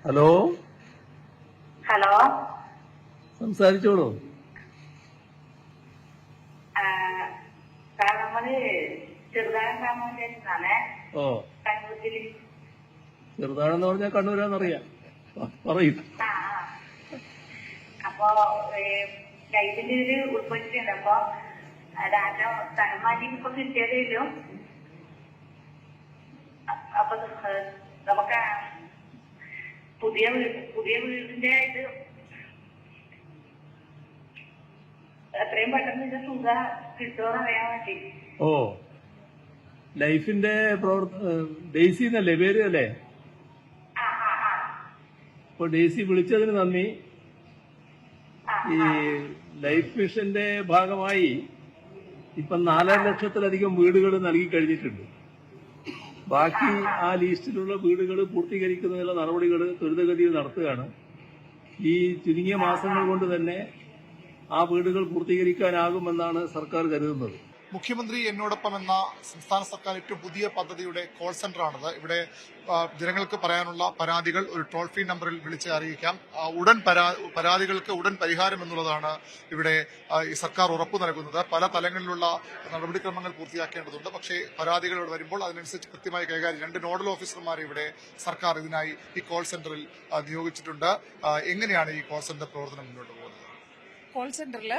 Hello, hello, സംസാരിച്ചോളൂ. Sir നമ്മള് ചെറുതാഴം ഗ്രാമപഞ്ചായത്തിനാണേ. ഓ, കണ്ണൂരില്. ചെറുതാണെന്ന് പറഞ്ഞാൽ കണ്ണൂരാന്നറിയാം. പറയും. അപ്പൊ ലൈഫിന്റെ ഇതില് ഉൾപ്പെട്ടിട്ടുണ്ട്. അപ്പൊ ഡാറ്റ സ്ഥലം മാറ്റി ഇപ്പൊ കിട്ടിയതേലും. അപ്പൊ നമുക്ക് പുതിയ വീടിന്റെ ഇത് എത്രയും പെട്ടെന്ന് ഇത് തുക കിട്ടുമെന്ന് അറിയാൻ വേണ്ടി. ഓ, ലൈഫിന്റെ ഡെയ്സി എന്നല്ലേ പേര് അല്ലേ? അപ്പൊ ഡെയ്സി വിളിച്ചതിന് നന്ദി. ഈ ലൈഫ് മിഷന്റെ ഭാഗമായി ഇപ്പൊ 4.5 ലക്ഷത്തിലധികം വീടുകൾ നൽകി കഴിഞ്ഞിട്ടുണ്ട്. ബാക്കി ആ ലിസ്റ്റിലുള്ള വീടുകൾ പൂർത്തീകരിക്കുന്നതിനുള്ള നടപടികൾ ത്വരിതഗതിയിൽ നടത്തുകയാണ്. ഈ ചുരുങ്ങിയ മാസങ്ങൾ കൊണ്ട് തന്നെ ആ വീടുകൾ പൂർത്തീകരിക്കാനാകുമെന്നാണ് സർക്കാർ കരുതുന്നത്. മുഖ്യമന്ത്രി എന്നോടൊപ്പം എന്ന സംസ്ഥാന സർക്കാർ ഏറ്റവും പുതിയ പദ്ധതിയുടെ കോൾ സെന്ററാണിത്. ഇവിടെ ജനങ്ങൾക്ക് പറയാനുള്ള പരാതികൾ ഒരു ടോൾ ഫ്രീ നമ്പറിൽ വിളിച്ച് അറിയിക്കാം. പരാതികൾക്ക് ഉടൻ പരിഹാരം എന്നുള്ളതാണ് ഇവിടെ ഈ സർക്കാർ ഉറപ്പു നൽകുന്നത്. പല തലങ്ങളിലുള്ള നടപടിക്രമങ്ങൾ പൂർത്തിയാക്കേണ്ടതുണ്ട്. പക്ഷേ പരാതികൾ ഇവിടെ വരുമ്പോൾ അതിനനുസരിച്ച് കൃത്യമായി കൈകാര്യം 2 നോഡൽ ഓഫീസർമാരെ ഇവിടെ സർക്കാർ ഇതിനായി ഈ കോൾ സെന്ററിൽ നിയോഗിച്ചിട്ടുണ്ട്. എങ്ങനെയാണ് ഈ കോൾ സെന്റർ പ്രവർത്തനം മുന്നോട്ട് പോകുന്നത്? കോൾ സെന്ററിൽ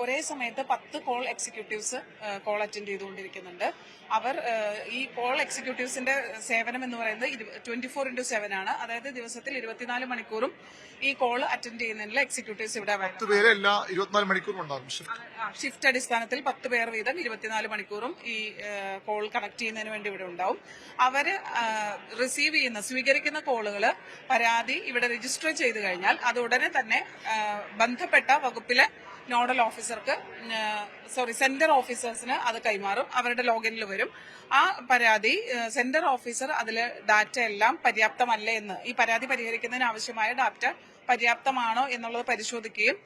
ഒരേ സമയത്ത് 10 കോൾ എക്സിക്യൂട്ടീവ്സ് കോൾ അറ്റൻഡ് ചെയ്തുകൊണ്ടിരിക്കുന്നുണ്ട്. അവർ ഈ കോൾ എക്സിക്യൂട്ടീവ്സിന്റെ സേവനം എന്ന് പറയുന്നത് 24/7 ആണ്. അതായത് ദിവസത്തിൽ 24 മണിക്കൂറും ഈ കോൾ അറ്റൻഡ് ചെയ്യുന്നതിനുള്ള എക്സിക്യൂട്ടീവ്സ് ഇവിടെ 10 പേര് എല്ലാ 24 മണിക്കൂറും ഉണ്ടാകും. ഷിഫ്റ്റ് അടിസ്ഥാനത്തിൽ 10 പേർ വീതം 24 മണിക്കൂറും ഈ കോൾ കണക്ട് ചെയ്യുന്നതിന് വേണ്ടി ഇവിടെ ഉണ്ടാവും. അവര് സ്വീകരിക്കുന്ന കോളുകൾ പരാതി ഇവിടെ രജിസ്റ്റർ ചെയ്ത് കഴിഞ്ഞാൽ അത് ഉടനെ തന്നെ ബന്ധപ്പെട്ട വകുപ്പിലെ നോഡൽ ഓഫീസർക്ക് സെന്റർ ഓഫീസേഴ്സിന് അത് കൈമാറും. അവരുടെ ലോഗിനിൽ വരും. ആ പരാതി സെന്റർ ഓഫീസർ അതിലെ ഡാറ്റ എല്ലാം പര്യാപ്തമല്ലേ എന്ന്, ഈ പരാതി പരിഹരിക്കുന്നതിന് ആവശ്യമായ ഡാറ്റ പര്യാപ്തമാണോ എന്നുള്ളത് പരിശോധിക്കുകയും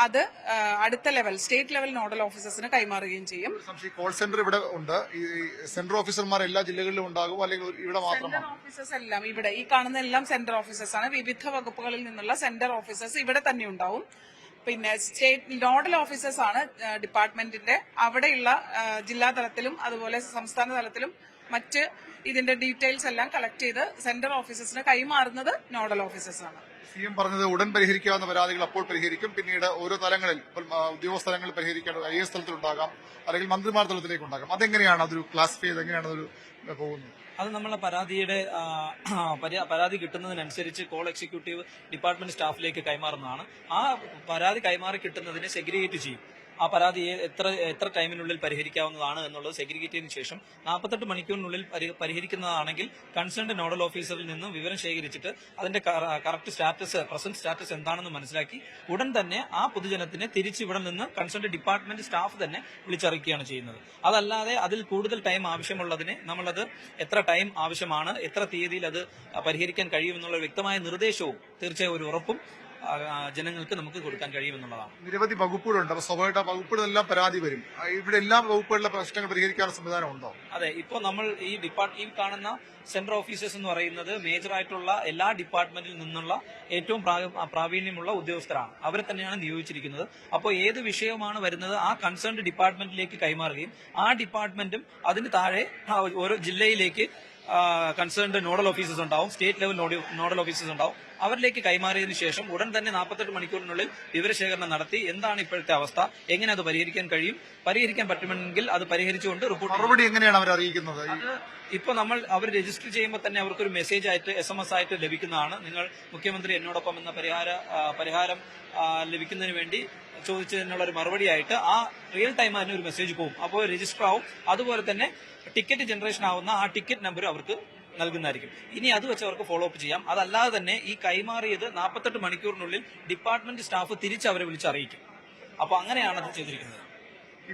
അത് അടുത്ത ലെവൽ സ്റ്റേറ്റ് ലെവൽ നോഡൽ ഓഫീസേഴ്സിന് കൈമാറുകയും ചെയ്യും. കോൾ സെന്റർ ഇവിടെ ഉണ്ട്. ഈ സെന്റർ ഓഫീസർമാർ എല്ലാ ജില്ലകളിലും ഉണ്ടാകും, അല്ലെങ്കിൽ ഇവിടെ മാത്രമാണ്? സെന്റർ ഓഫീസേഴ്സ് എല്ലാം ഇവിടെ, ഈ കാണുന്ന എല്ലാം സെന്റർ ഓഫീസേഴ്സ് ആണ്. വിവിധ വകുപ്പുകളിൽ നിന്നുള്ള സെന്റർ ഓഫീസേഴ്സ് ഇവിടെ തന്നെ ഉണ്ടാവും. പിന്നെ സ്റ്റേറ്റ് നോഡൽ ഓഫീസേഴ്സ് ആണ് ഡിപ്പാർട്ട്മെന്റിന്റെ. അവിടെയുള്ള ജില്ലാ തലത്തിലും അതുപോലെ സംസ്ഥാന തലത്തിലും മറ്റ് ഇതിന്റെ ഡീറ്റെയിൽസ് എല്ലാം കളക്ട് ചെയ്ത് സെന്റർ ഓഫീസേഴ്സിന് കൈമാറുന്നത് നോഡൽ ഓഫീസേഴ്സ് ആണ്. സിഎം പറഞ്ഞത് ഉടൻ പരിഹരിക്കാവുന്ന പരാതികൾ അപ്പോൾ പരിഹരിക്കും. പിന്നീട് ഓരോ തലങ്ങളിൽ ഉദ്യോഗസ്ഥ തലങ്ങളിൽ പരിഹരിക്കേണ്ടത് IAS തലത്തിലുണ്ടാകാം, അല്ലെങ്കിൽ മന്ത്രിമാർ തലത്തിലേക്ക് ഉണ്ടാകാം. അതെങ്ങനെയാണ് അതൊരു ക്ലാസിഫൈ ചെയ്ത് എങ്ങനെയാണ് അതൊരു പോകുന്നത്? അത് നമ്മളെ പരാതി കിട്ടുന്നതിനനുസരിച്ച് കോൾ എക്സിക്യൂട്ടീവ് ഡിപ്പാർട്ട്മെന്റ് സ്റ്റാഫിലേക്ക് കൈമാറുന്നതാണ്. ആ പരാതി കൈമാറി കിട്ടുന്നതിനെ സെഗ്രിഗേറ്റ് ചെയ്യും. ആ പരാതിയെ എത്ര ടൈമിനുള്ളിൽ പരിഹരിക്കാവുന്നതാണ് എന്നുള്ളത് സെഗ്രിഗേറ്റ് ചെയ്തതിനു ശേഷം 48 മണിക്കൂറിനുള്ളിൽ പരിഹരിക്കുന്നതാണെങ്കിൽ കൺസേൺഡ് നോഡൽ ഓഫീസറിൽ നിന്നും വിവരം ശേഖരിച്ചിട്ട് അതിന്റെ കറക്റ്റ് പ്രസന്റ് സ്റ്റാറ്റസ് എന്താണെന്ന് മനസ്സിലാക്കി ഉടൻ തന്നെ ആ പൊതുജനത്തിനെ തിരിച്ച് ഇവിടെ നിന്ന് കൺസേൺഡ് ഡിപ്പാർട്ട്മെന്റ് സ്റ്റാഫ് തന്നെ വിളിച്ചറിയിക്കുകയാണ് ചെയ്യുന്നത്. അതല്ലാതെ അതിൽ കൂടുതൽ ടൈം ആവശ്യമുള്ളതിന് നമ്മളത് എത്ര ടൈം ആവശ്യമാണ്, എത്ര തീയതിയിൽ അത് പരിഹരിക്കാൻ കഴിയുമെന്നുള്ള വ്യക്തമായ നിർദ്ദേശവും തീർച്ചയായും ഒരു ഉറപ്പും ജനങ്ങൾക്ക് നമുക്ക് കൊടുക്കാൻ കഴിയുമെന്നുള്ളതാണ്. നിരവധി വകുപ്പുകളുണ്ട്. അപ്പോൾ സ്വാഭാവികമായിട്ട് ആ വകുപ്പുകളെല്ലാം പരാതി വരും. ഇവിടെ എല്ലാ വകുപ്പുകളിലെ പ്രശ്നങ്ങൾ പരിഹരിക്കാനുള്ള സംവിധാനം ഉണ്ടോ? അതെ, ഇപ്പോൾ നമ്മൾ ഈ കാണുന്ന സെന്റർ ഓഫീസേഴ്സ് എന്ന് പറയുന്നത് മേജർ ആയിട്ടുള്ള എല്ലാ ഡിപ്പാർട്ട്മെന്റിൽ നിന്നുള്ള ഏറ്റവും പ്രാവീണ്യമുള്ള ഉദ്യോഗസ്ഥരാണ്. അവരെ തന്നെയാണ് നിയോഗിച്ചിരിക്കുന്നത്. അപ്പോൾ ഏത് വിഷയമാണ് വരുന്നത് ആ കൺസേൺഡ് ഡിപ്പാർട്ട്മെന്റിലേക്ക് കൈമാറുകയും ആ ഡിപ്പാർട്ട്മെന്റും അതിന് താഴെ ഓരോ ജില്ലയിലേക്ക് കൺസേൺഡ് നോഡൽ ഓഫീസേഴ്സ് ഉണ്ടാവും, സ്റ്റേറ്റ് ലെവൽ നോഡൽ ഓഫീസേഴ്സ് ഉണ്ടാവും. അവരിലേക്ക് കൈമാറിയതിനു ശേഷം ഉടൻ തന്നെ 48 മണിക്കൂറിനുള്ളിൽ വിവരശേഖരണം നടത്തി എന്താണ് ഇപ്പോഴത്തെ അവസ്ഥ, എങ്ങനെ അത് പരിഹരിക്കാൻ പറ്റുമെങ്കിൽ അത് പരിഹരിച്ചുകൊണ്ട് റിപ്പോർട്ട്. മറുപടി എങ്ങനെയാണ് അവർ അറിയിക്കുന്നത്? ഇപ്പോൾ അവർ രജിസ്റ്റർ ചെയ്യുമ്പോൾ തന്നെ അവർക്കൊരു മെസ്സേജ് ആയിട്ട് SMS ആയിട്ട് ലഭിക്കുന്നതാണ്. നിങ്ങൾ മുഖ്യമന്ത്രി എന്നോടൊപ്പം എന്ന പരിഹാരം ലഭിക്കുന്നതിന് വേണ്ടി ചോദിച്ചതിനുള്ള ഒരു മറുപടിയായിട്ട് ആ റിയൽ ടൈം തന്നെ ഒരു മെസ്സേജ് പോകും. അപ്പോൾ രജിസ്റ്റർ ആവും. അതുപോലെ തന്നെ ടിക്കറ്റ് ജനറേഷൻ ആവുന്ന ആ ടിക്കറ്റ് നമ്പർ അവർക്ക് നൽകുന്നതായിരിക്കും. ഇനി അത് വെച്ച് അവർക്ക് ഫോളോ അപ്പ് ചെയ്യാം. അതല്ലാതെ തന്നെ ഈ കൈമാറിയത് 48 മണിക്കൂറിനുള്ളിൽ ഡിപ്പാർട്ട്മെന്റ് സ്റ്റാഫ് തിരിച്ച് അവരെ വിളിച്ചറിയിക്കും. അപ്പൊ അങ്ങനെയാണ് അത് ചെയ്തിരിക്കുന്നത്.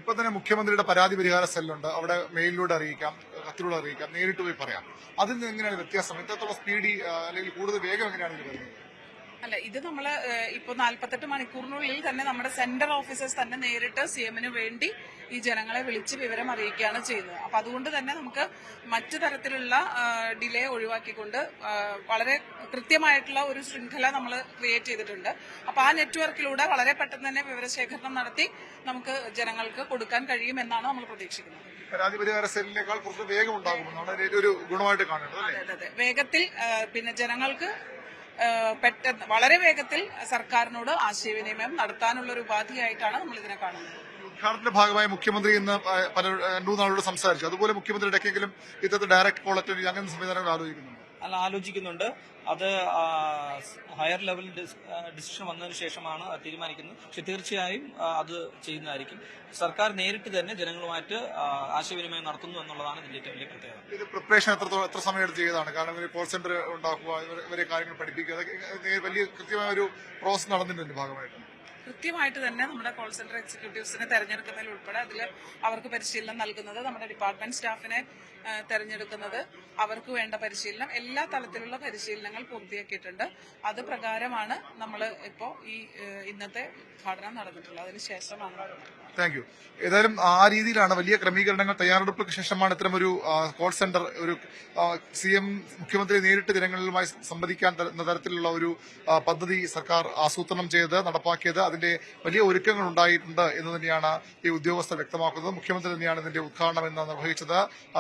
ഇപ്പൊ തന്നെ മുഖ്യമന്ത്രിയുടെ പരാതി പരിഹാര സെല്ലുണ്ട്. അവിടെ മെയിലിലൂടെ അറിയിക്കാം, കത്തിലൂടെ അറിയിക്കാം, നേരിട്ട് പോയി പറയാം. അതിൽ നിന്ന് എങ്ങനെയാണ് വ്യത്യാസം? എത്രത്തോളം സ്പീഡി അല്ലെങ്കിൽ കൂടുതൽ വേഗം എങ്ങനെയാണ് ഇത് വരുന്നത്? അല്ല, ഇത് നമ്മൾ ഇപ്പോൾ 48 മണിക്കൂറിനുള്ളിൽ തന്നെ നമ്മുടെ സെന്റർ ഓഫീസേഴ്സ് തന്നെ നേരിട്ട് CM-ന് വേണ്ടി ഈ ജനങ്ങളെ വിളിച്ച് വിവരം അറിയിക്കുകയാണ് ചെയ്യുന്നത്. അപ്പൊ അതുകൊണ്ട് തന്നെ നമുക്ക് മറ്റു തരത്തിലുള്ള ഡിലേ ഒഴിവാക്കിക്കൊണ്ട് വളരെ കൃത്യമായിട്ടുള്ള ഒരു ശൃംഖല നമ്മൾ ക്രിയേറ്റ് ചെയ്തിട്ടുണ്ട്. അപ്പൊ ആ നെറ്റ്വർക്കിലൂടെ വളരെ പെട്ടെന്ന് തന്നെ വിവരശേഖരണം നടത്തി നമുക്ക് ജനങ്ങൾക്ക് കൊടുക്കാൻ കഴിയുമെന്നാണ് നമ്മൾ പ്രതീക്ഷിക്കുന്നത്. പരാതി പരിഹാര സെല്ലിനേക്കാൾ കുറച്ച് വേഗം ഉണ്ടാകുമെന്നാണ് ഒരു ഗുണമായിട്ട് കാണേണ്ടത്. അതെ, വേഗത്തിൽ പിന്നെ ജനങ്ങൾക്ക് പെട്ടെന്ന് വളരെ വേഗത്തിൽ സർക്കാരിനോട് ആശയവിനിമയം നടത്താനുള്ള ഒരു ഉപാധിയായിട്ടാണ് നമ്മൾ ഇതിനെ കാണുന്നത്. ഉദ്ഘാടനത്തിന്റെ ഭാഗമായി മുഖ്യമന്ത്രി ഇന്ന് രണ്ടു നാളോട് സംസാരിച്ചു. അതുപോലെ മുഖ്യമന്ത്രി ഇടയ്ക്കെങ്കിലും ഇത്തരത്തിൽ ഡയറക്ട് കോൾ അറ്റൻഡ് അങ്ങനെ സംവിധാനങ്ങൾ ആലോചിക്കുന്നുണ്ട്. അത് ഹയർ ലെവൽ ഡിസിഷൻ വന്നതിന് ശേഷമാണ് തീരുമാനിക്കുന്നത്. പക്ഷെ തീർച്ചയായും അത് ചെയ്യുന്നതായിരിക്കും. സർക്കാർ നേരിട്ട് തന്നെ ജനങ്ങളുമായിട്ട് ആശയവിനിമയം നടത്തുന്നു എന്നുള്ളതാണ് ഇതിന്റെ ഏറ്റവും വലിയ പ്രത്യേകത. ഇത് പ്രിപ്പറേഷൻ എത്ര സമയം എടുത്ത് ചെയ്തതാണ്? കാരണം ഇവർ കോൾ സെന്റർ ഉണ്ടാക്കുക, ഇവരെ കാര്യങ്ങൾ പഠിപ്പിക്കുക, അതൊക്കെ വലിയ കൃത്യമായ ഒരു പ്രോസസ് നടന്നിട്ടുണ്ട് ഭാഗമായിട്ട്. കൃത്യമായിട്ട് തന്നെ നമ്മുടെ കോൾ സെന്റർ എക്സിക്യൂട്ടീവ്സിനെ തെരഞ്ഞെടുക്കുന്നതിൽ ഉൾപ്പെടെ അതിൽ അവർക്ക് പരിശീലനം നൽകുന്നത്, നമ്മുടെ ഡിപ്പാർട്ട്മെന്റ് സ്റ്റാഫിനെ തെരഞ്ഞെടുക്കുന്നത്, അവർക്ക് വേണ്ട പരിശീലനം, എല്ലാ തലത്തിലുള്ള പരിശീലനങ്ങൾ പൂർത്തിയാക്കിയിട്ടുണ്ട്. അത് പ്രകാരമാണ് നമ്മൾ ഇപ്പോൾ ഈ ഇന്നത്തെ ഉദ്ഘാടനം നടന്നിട്ടുള്ളത്. അതിനുശേഷമാണ്. Thank you. ഏതായാലും ആ രീതിയിലാണ് വലിയ ക്രമീകരണങ്ങൾ, തയ്യാറെടുപ്പിന് ശേഷമാണ് ഇത്തരമൊരു കോൾ സെന്റർ ഒരു CM മുഖ്യമന്ത്രി നേരിട്ട് ജനങ്ങളുമായി സംവദിക്കാൻ തരത്തിലുള്ള ഒരു പദ്ധതി സർക്കാർ ആസൂത്രണം ചെയ്ത് നടപ്പാക്കിയത്. അതിന്റെ വലിയ ഒരുക്കങ്ങൾ ഉണ്ടായിട്ടുണ്ട് എന്ന് തന്നെയാണ് ഈ ഉദ്യോഗസ്ഥർ വ്യക്തമാക്കുന്നത്. മുഖ്യമന്ത്രി തന്നെയാണ് ഇതിന്റെ ഉദ്ഘാടനം എന്ന് നിർവഹിച്ചത്.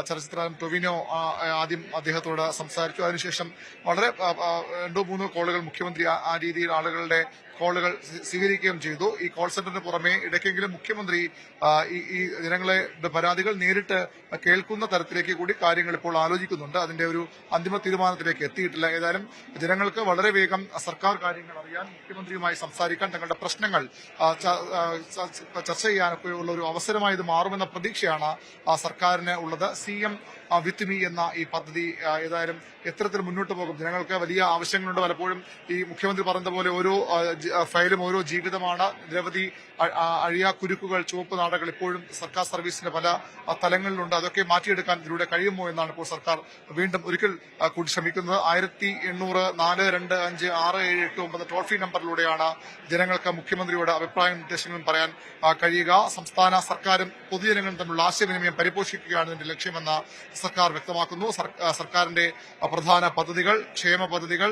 ചലച്ചിത്ര ടൊവിനോ ആദ്യം അദ്ദേഹത്തോട് സംസാരിച്ചു. അതിനുശേഷം വളരെ 2-3 കോളുകൾ മുഖ്യമന്ത്രി ആ രീതിയിൽ ആളുകളുടെ കോളുകൾ സ്വീകരിക്കുകയും ചെയ്തു. ഈ കോൾ സെന്ററിന് പുറമെ ഇടയ്ക്കെങ്കിലും മുഖ്യമന്ത്രി ഈ ജനങ്ങളെ പരാതികൾ നേരിട്ട് കേൾക്കുന്ന തരത്തിലേക്ക് കൂടി കാര്യങ്ങൾ ഇപ്പോൾ ആലോചിക്കുന്നുണ്ട്. അതിന്റെ ഒരു അന്തിമ തീരുമാനത്തിലേക്ക് എത്തിയിട്ടില്ല. ഏതായാലും ജനങ്ങൾക്ക് വളരെ വേഗം സർക്കാർ കാര്യങ്ങൾ അറിയാൻ, മുഖ്യമന്ത്രിയുമായി സംസാരിക്കാൻ, തങ്ങളുടെ പ്രശ്നങ്ങൾ ചർച്ച ചെയ്യാനൊക്കെയുള്ള ഒരു അവസരമായി ഇത് മാറുമെന്ന പ്രതീക്ഷയാണ് സർക്കാരിന് ഉള്ളത്. CM വിത്ത് മീ എന്ന ഈ പദ്ധതി ഏതായാലും എത്തരത്തിൽ മുന്നോട്ട് പോകും? ജനങ്ങൾക്ക് വലിയ ആവശ്യങ്ങളുണ്ട്. പലപ്പോഴും ഈ മുഖ്യമന്ത്രി പറഞ്ഞതുപോലെ ഓരോ ഫയലും ഓരോ ജീവിതമാണ്. നിരവധി അഴിയാക്കുരുക്കുകൾ, ചുവപ്പ് നാടകൾ ഇപ്പോഴും സർക്കാർ സർവീസിന്റെ പല തലങ്ങളിലുണ്ട്. അതൊക്കെ മാറ്റിയെടുക്കാൻ ഇതിലൂടെ കഴിയുമോ എന്നാണ് ഇപ്പോൾ സർക്കാർ വീണ്ടും ഒരിക്കൽ കൂടി ശ്രമിക്കുന്നത്. 1800-425-6789 ടോൾ ഫ്രീ നമ്പറിലൂടെയാണ് ജനങ്ങൾക്ക് മുഖ്യമന്ത്രിയോട് അഭിപ്രായ നിർദ്ദേശങ്ങളും പറയാൻ കഴിയുക. സംസ്ഥാന സർക്കാരും പൊതുജനങ്ങളും തമ്മിലുള്ള ആശയവിനിമയം പരിപോഷിക്കുകയാണ് ഇതിന്റെ ലക്ഷ്യമെന്ന് സർക്കാർ വ്യക്തമാക്കുന്നു. സർക്കാരിന്റെ പ്രധാന പദ്ധതികൾ, ക്ഷേമ പദ്ധതികൾ,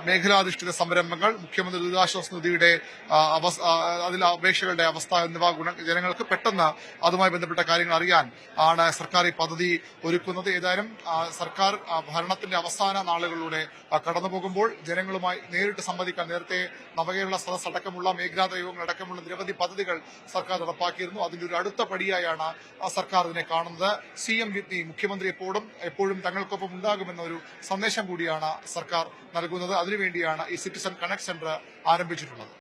മേഖലാധിഷ്ഠിത സംരംഭങ്ങൾ, മുഖ്യമന്ത്രി ദുരിതാശ്വാസ നിധിയുടെ അതിൽ അപേക്ഷകളുടെ അവസ്ഥ എന്നിവ ജനങ്ങൾക്ക് പെട്ടെന്ന് അതുമായി ബന്ധപ്പെട്ട കാര്യങ്ങൾ അറിയാൻ ആണ് സർക്കാർ ഈ പദ്ധതി ഒരുക്കുന്നത്. ഏതായാലും സർക്കാർ ഭരണത്തിന്റെ അവസാന നാളുകളിലൂടെ കടന്നുപോകുമ്പോൾ ജനങ്ങളുമായി നേരിട്ട് സംവദിക്കാൻ നേരത്തെ നവകേരള സദസ് അടക്കമുള്ള മേഖലാതല യോഗങ്ങൾ അടക്കമുള്ള നിരവധി പദ്ധതികൾ സർക്കാർ നടപ്പാക്കിയിരുന്നു. അതിന്റെ ഒരു അടുത്ത പടിയായാണ് സർക്കാർ ഇതിനെ കാണുന്നത്. CM വിത്ത് മീ, മുഖ്യമന്ത്രി എപ്പോഴും തങ്ങൾക്കൊപ്പം ഉണ്ടാകുമെന്ന ഒരു സന്ദേശം കൂടിയാണ് സർക്കാർ നൽകുന്നത്. അതിനുവേണ്ടിയാണ് ഈ സിറ്റിസൺ കണക്ട് സെന്റർ ആരംഭിച്ചിട്ടുള്ളത്.